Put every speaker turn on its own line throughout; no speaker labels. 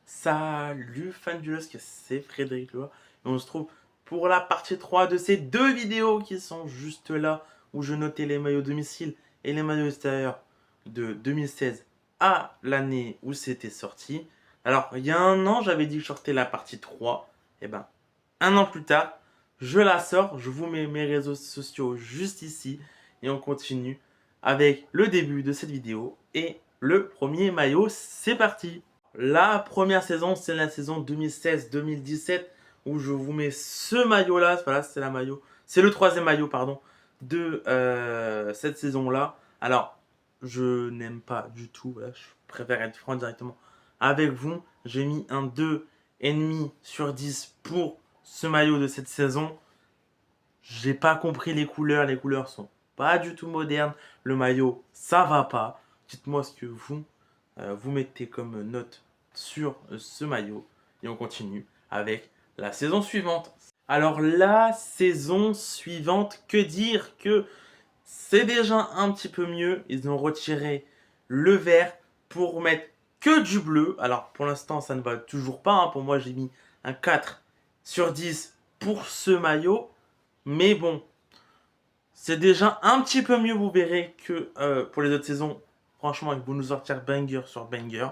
Salut fans du LOSC, c'est Frédéric Loa et on se trouve pour la partie 3 de ces deux vidéos qui sont juste là où je notais les maillots domicile et les maillots extérieurs de 2016 à l'année où c'était sorti. Alors il y a un an j'avais dit que je sortais la partie 3, et ben un an plus tard je la sors, je vous mets mes réseaux sociaux juste ici et on continue avec le début de cette vidéo et le premier maillot, c'est parti. La première saison, c'est la saison 2016-2017 où je vous mets ce maillot-là. Voilà, c'est la maillot. C'est le troisième maillot, pardon, de cette saison-là. Alors, je n'aime pas du tout. Voilà, je préfère être franc directement avec vous. J'ai mis un 2,5 sur 10 pour ce maillot de cette saison. J'ai pas compris les couleurs. Les couleurs sont pas du tout modernes. Le maillot, ça va pas. Dites-moi ce que vous mettez comme note sur ce maillot. Et on continue avec la saison suivante. Alors la saison suivante, que dire que c'est déjà un petit peu mieux. Ils ont retiré le vert pour mettre que du bleu. Alors pour l'instant ça ne va toujours pas. Pour moi j'ai mis un 4 sur 10 pour ce maillot. Mais bon, c'est déjà un petit peu mieux, vous verrez, que pour les autres saisons. Franchement, ils vont nous sortir banger sur banger.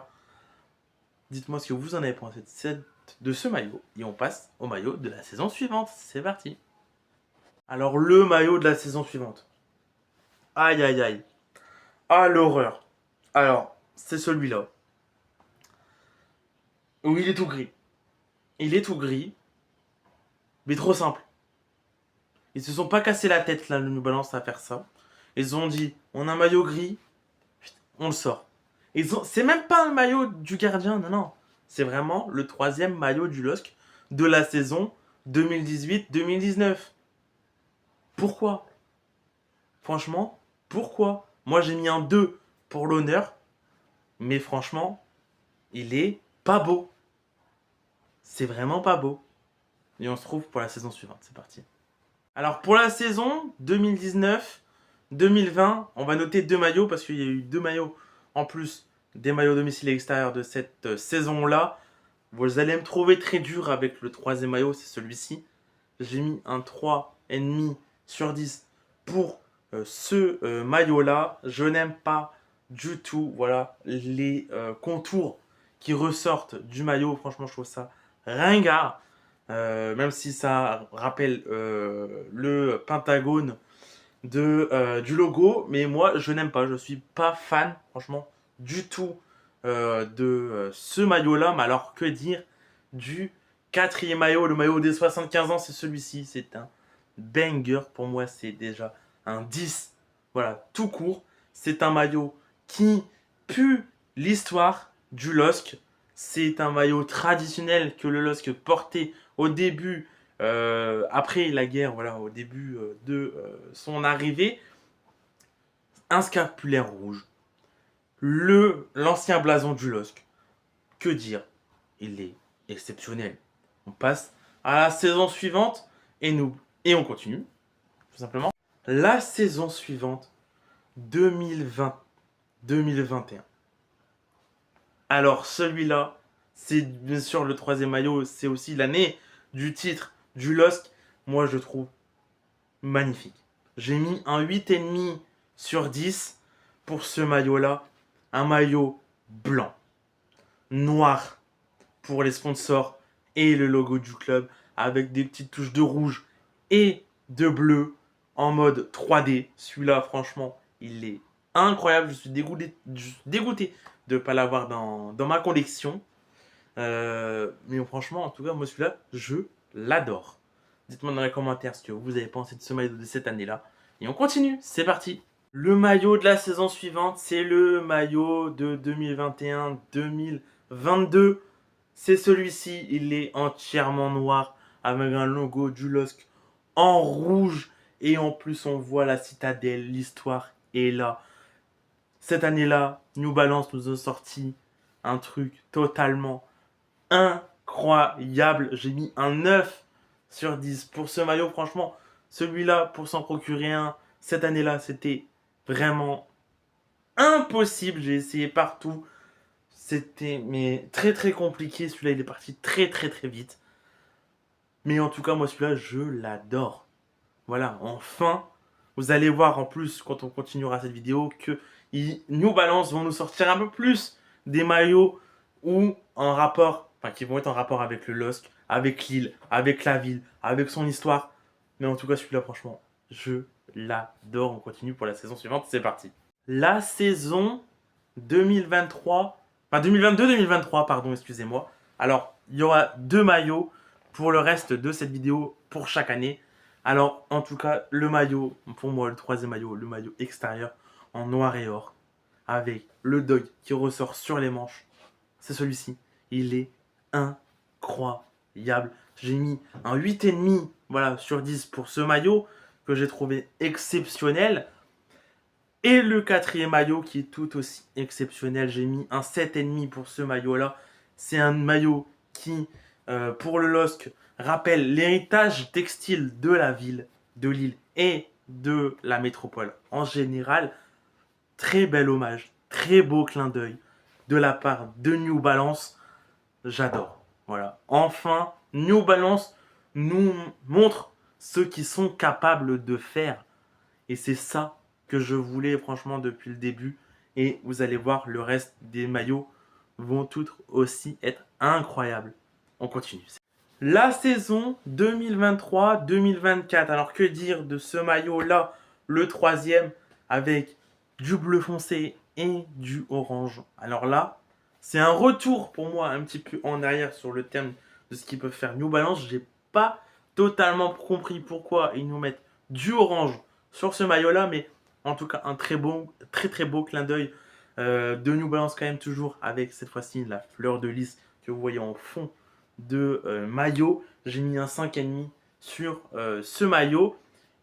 Dites-moi ce que vous en avez pensé de ce maillot. Et on passe au maillot de la saison suivante. C'est parti. Alors, le maillot de la saison suivante. Aïe, aïe, aïe. Ah, l'horreur. Alors, c'est celui-là. Oui, il est tout gris. Il est tout gris. Mais trop simple. Ils se sont pas cassé la tête, là, le New Balance, à faire ça. Ils ont dit, on a un maillot gris, on le sort. C'est même pas un maillot du gardien, non, non. C'est vraiment le troisième maillot du LOSC de la saison 2018-2019. Pourquoi? Franchement, pourquoi? Moi, j'ai mis un 2 pour l'honneur, mais franchement, il est pas beau. C'est vraiment pas beau. Et on se trouve pour la saison suivante. C'est parti. Alors, pour la saison 2019-2020, on va noter deux maillots parce qu'il y a eu deux maillots en plus des maillots domicile et extérieur de cette saison-là. Vous allez me trouver très dur avec le troisième maillot, c'est celui-ci. J'ai mis un 3,5 sur 10 pour ce maillot-là. Je n'aime pas du tout, voilà, les contours qui ressortent du maillot. Franchement, je trouve ça ringard. Même si ça rappelle le pentagone du logo. Mais moi, je n'aime pas. Je suis pas fan, franchement, du tout de ce maillot-là. Mais alors, que dire du quatrième maillot, le maillot des 75 ans, c'est celui-ci. C'est un banger. Pour moi, c'est déjà un 10. Voilà, tout court. C'est un maillot qui pue l'histoire du LOSC. C'est un maillot traditionnel que le LOSC portait au début, après la guerre, voilà, au début de son arrivée. Un scapulaire rouge. L'ancien blason du LOSC. Que dire? Il est exceptionnel. On passe à la saison suivante et on continue, tout simplement. La saison suivante, 2020-2021. Alors celui-là, c'est bien sûr le troisième maillot, c'est aussi l'année du titre du LOSC. Moi je trouve magnifique. J'ai mis un 8,5 sur 10 pour ce maillot-là. Un maillot blanc, noir pour les sponsors et le logo du club avec des petites touches de rouge et de bleu en mode 3D. Celui-là, franchement, il est incroyable. Je suis dégoûté de ne pas l'avoir dans ma collection. Mais franchement, en tout cas, moi, celui-là, je l'adore. Dites-moi dans les commentaires ce que vous avez pensé de ce maillot de cette année-là. Et on continue, c'est parti. Le maillot de la saison suivante, c'est le maillot de 2021-2022. C'est celui-ci, il est entièrement noir avec un logo du LOSC en rouge. Et en plus, on voit la citadelle, l'histoire est là. Cette année-là, New Balance nous a sorti un truc totalement incroyable. J'ai mis un 9 sur 10 pour ce maillot. Franchement, celui-là, pour s'en procurer un, cette année-là, c'était vraiment impossible. J'ai essayé partout. C'était mais très très compliqué. Celui-là, il est parti très très très vite. Mais en tout cas, moi, celui-là, je l'adore. Voilà, enfin, vous allez voir en plus, quand on continuera cette vidéo, que New Balance vont nous sortir un peu plus des maillots ou en rapport, enfin, qui vont être en rapport avec le LOSC, avec l'île, avec la ville, avec son histoire. Mais en tout cas, celui-là, franchement, je l'adore. On continue pour la saison suivante. C'est parti. La saison 2023, enfin 2022-2023, pardon, excusez-moi. Alors, il y aura 2 maillots pour le reste de cette vidéo pour chaque année. Alors, en tout cas, le maillot, pour moi, le 3e maillot, le maillot extérieur en noir et or, avec le dog qui ressort sur les manches, c'est celui-ci. Il est incroyable. J'ai mis un 8,5 voilà, sur 10 pour ce maillot que j'ai trouvé exceptionnel. Et le 4e maillot qui est tout aussi exceptionnel, j'ai mis un 7,5 pour ce maillot-là. C'est un maillot qui, pour le LOSC, rappelle l'héritage textile de la ville, de l'île et de la métropole en général. Très bel hommage, très beau clin d'œil de la part de New Balance. J'adore. Voilà. Enfin, New Balance nous montre ce qu'ils sont capables de faire. Et c'est ça que je voulais franchement depuis le début. Et vous allez voir, le reste des maillots vont tous aussi être incroyables. On continue. La saison 2023-2024. Alors que dire de ce maillot-là, le 3e, avec du bleu foncé et du orange. Alors là, c'est un retour pour moi un petit peu en arrière sur le thème de ce qu'ils peuvent faire New Balance. J'ai pas totalement compris pourquoi ils nous mettent du orange sur ce maillot-là, mais en tout cas un très très beau clin d'œil de New Balance quand même toujours avec cette fois-ci la fleur de lys que vous voyez en fond de maillot. J'ai mis un 5,5 sur ce maillot.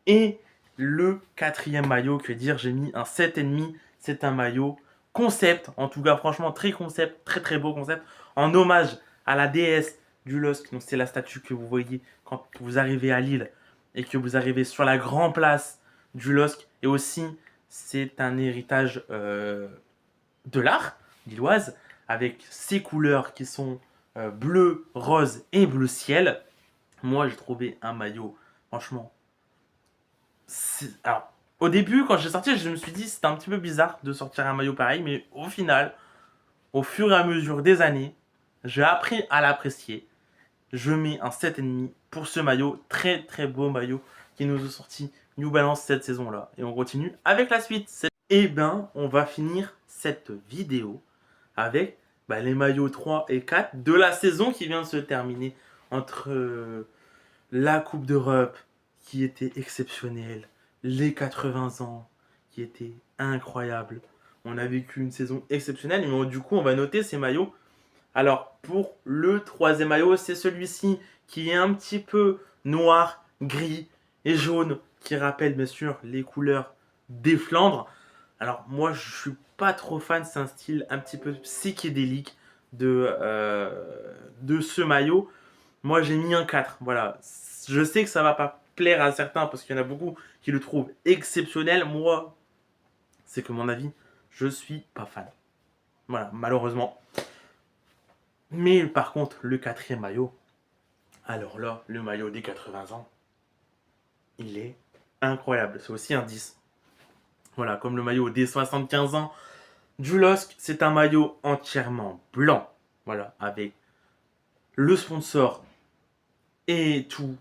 Et le 4e maillot, que dire, j'ai mis un 7,5. C'est un maillot concept, en tout cas franchement très concept, très très beau concept, en hommage à la déesse du LOSC. Donc c'est la statue que vous voyez quand vous arrivez à Lille et que vous arrivez sur la grande place du LOSC. Et aussi, c'est un héritage de l'art lilloise avec ses couleurs qui sont bleu, rose et bleu ciel. Moi, j'ai trouvé un maillot, franchement. Alors, au début, quand j'ai sorti, je me suis dit c'était un petit peu bizarre de sortir un maillot pareil, mais au final, au fur et à mesure des années, j'ai appris à l'apprécier. Je mets un 7,5 pour ce maillot, très très beau maillot qui nous a sorti New Balance cette saison-là. Et on continue avec la suite. Et ben, on va finir cette vidéo avec les maillots 3 et 4 de la saison qui vient de se terminer entre la Coupe d'Europe qui était exceptionnelle, les 80 ans qui étaient incroyables. On a vécu une saison exceptionnelle, mais du coup on va noter ces maillots. Alors pour le 3e maillot, c'est celui-ci qui est un petit peu noir, gris et jaune, qui rappelle bien sûr les couleurs des Flandres. Alors moi je suis pas trop fan, c'est un style un petit peu psychédélique de ce maillot. Moi j'ai mis un 4, voilà. Je sais que ça va pas plaire à certains parce qu'il y en a beaucoup qui le trouvent exceptionnel. Moi, c'est que mon avis, je suis pas fan. Voilà, malheureusement. Mais par contre, le 4e maillot, alors là, le maillot des 80 ans, il est incroyable. C'est aussi un 10. Voilà, comme le maillot des 75 ans du LOSC, c'est un maillot entièrement blanc. Voilà, avec le sponsor et tout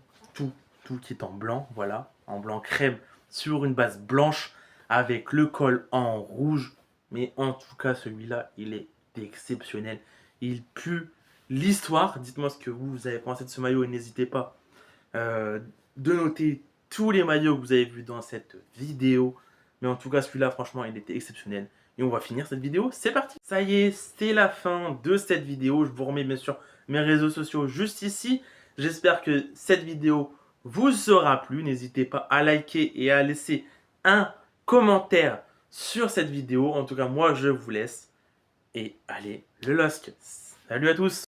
qui est en blanc, voilà, en blanc crème sur une base blanche avec le col en rouge. Mais en tout cas, celui-là, il est exceptionnel. Il pue l'histoire. Dites-moi ce que vous avez pensé de ce maillot et n'hésitez pas de noter tous les maillots que vous avez vus dans cette vidéo. Mais en tout cas, celui-là, franchement, il était exceptionnel. Et on va finir cette vidéo. C'est parti. Ça y est, c'est la fin de cette vidéo. Je vous remets bien sûr mes réseaux sociaux juste ici. J'espère que cette vidéo vous aura plu. N'hésitez pas à liker et à laisser un commentaire sur cette vidéo. En tout cas, moi, je vous laisse. Et allez, le LOSC. Salut à tous.